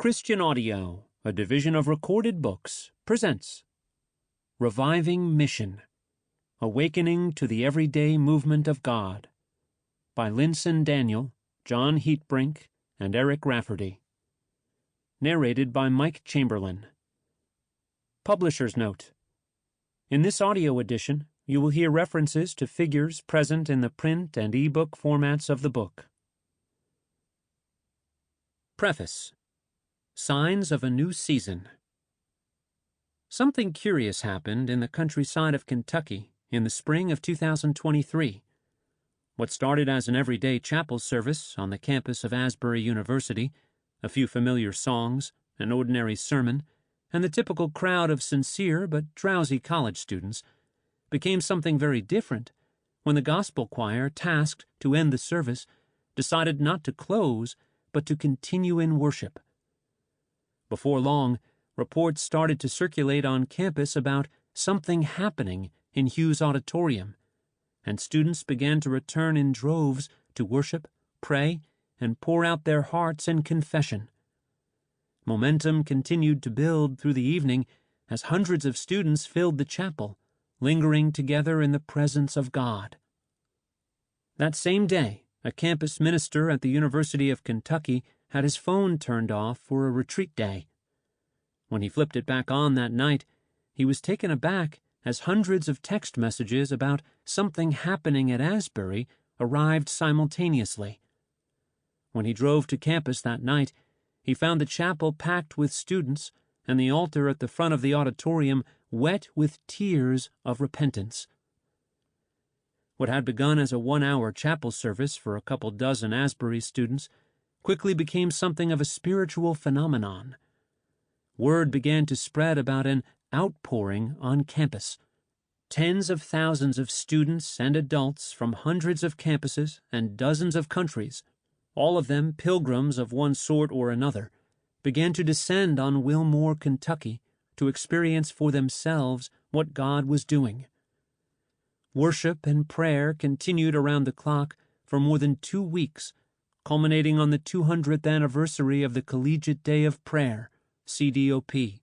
Christian Audio, a division of Recorded Books, presents Reviving Mission, Awakening to the Everyday Movement of God by Linson Daniel, Jon Hietbrink, and Eric Rafferty. Narrated by Mike Chamberlain. Publisher's Note: in this audio edition, you will hear references to figures present in the print and e-book formats of the book. Preface. Signs of a New Season. Something curious happened in the countryside of Kentucky in the spring of 2023. What started as an everyday chapel service on the campus of Asbury University, a few familiar songs, an ordinary sermon, and the typical crowd of sincere but drowsy college students, became something very different when the gospel choir, tasked to end the service, decided not to close but to continue in worship. Before long, reports started to circulate on campus about something happening in Hughes Auditorium, and students began to return in droves to worship, pray, and pour out their hearts in confession. Momentum continued to build through the evening as hundreds of students filled the chapel, lingering together in the presence of God. That same day, a campus minister at the University of Kentucky had his phone turned off for a retreat day. When he flipped it back on that night, he was taken aback as hundreds of text messages about something happening at Asbury arrived simultaneously. When he drove to campus that night, he found the chapel packed with students and the altar at the front of the auditorium wet with tears of repentance. What had begun as a 1-hour chapel service for a couple dozen Asbury students quickly became something of a spiritual phenomenon. Word began to spread about an outpouring on campus. Tens of thousands of students and adults from hundreds of campuses and dozens of countries, all of them pilgrims of one sort or another, began to descend on Wilmore, Kentucky, to experience for themselves what God was doing. Worship and prayer continued around the clock for more than 2 weeks, culminating on the 200th anniversary of the Collegiate Day of Prayer, CDOP.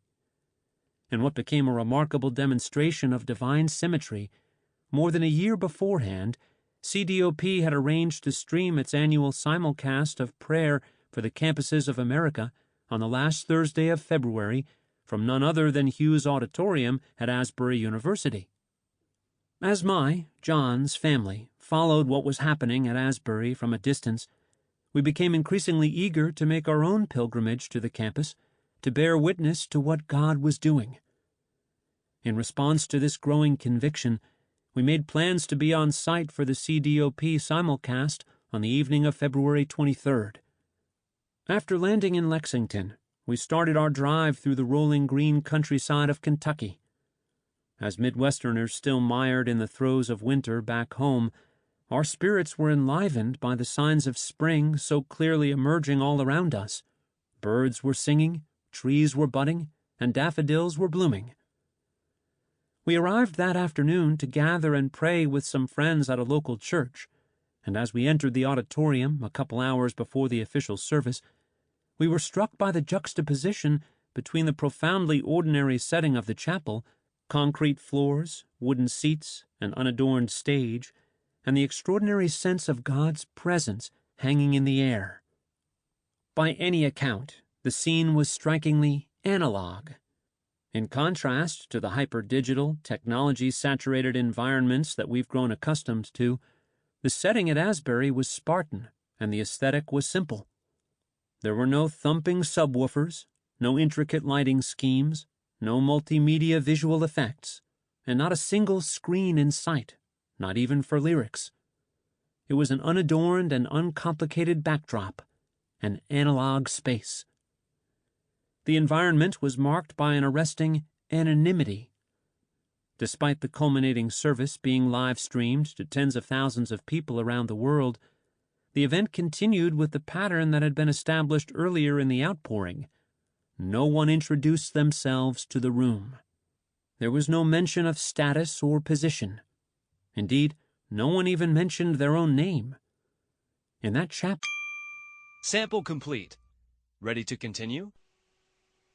In what became a remarkable demonstration of divine symmetry, more than a year beforehand, CDOP had arranged to stream its annual simulcast of prayer for the campuses of America on the last Thursday of February from none other than Hughes Auditorium at Asbury University. As John's family followed what was happening at Asbury from a distance, we became increasingly eager to make our own pilgrimage to the campus to bear witness to what God was doing. In response to this growing conviction, we made plans to be on site for the CDOP simulcast on the evening of February 23rd. After landing in Lexington, we started our drive through the rolling green countryside of Kentucky. As Midwesterners still mired in the throes of winter back home, our spirits were enlivened by the signs of spring so clearly emerging all around us. Birds were singing, trees were budding, and daffodils were blooming. We arrived that afternoon to gather and pray with some friends at a local church, and as we entered the auditorium a couple hours before the official service, we were struck by the juxtaposition between the profoundly ordinary setting of the chapel, concrete floors, wooden seats, and unadorned stage, and the extraordinary sense of God's presence hanging in the air. By any account, the scene was strikingly analog. In contrast to the hyper-digital, technology-saturated environments that we've grown accustomed to, the setting at Asbury was Spartan, and the aesthetic was simple. There were no thumping subwoofers, no intricate lighting schemes, no multimedia visual effects, and not a single screen in sight, not even for lyrics. It was an unadorned and uncomplicated backdrop, an analog space. The environment was marked by an arresting anonymity. Despite the culminating service being live-streamed to tens of thousands of people around the world, the event continued with the pattern that had been established earlier in the outpouring. No one introduced themselves to the room. There was no mention of status or position. Indeed, no one even mentioned their own name. In that chapter... Sample complete. Ready to continue?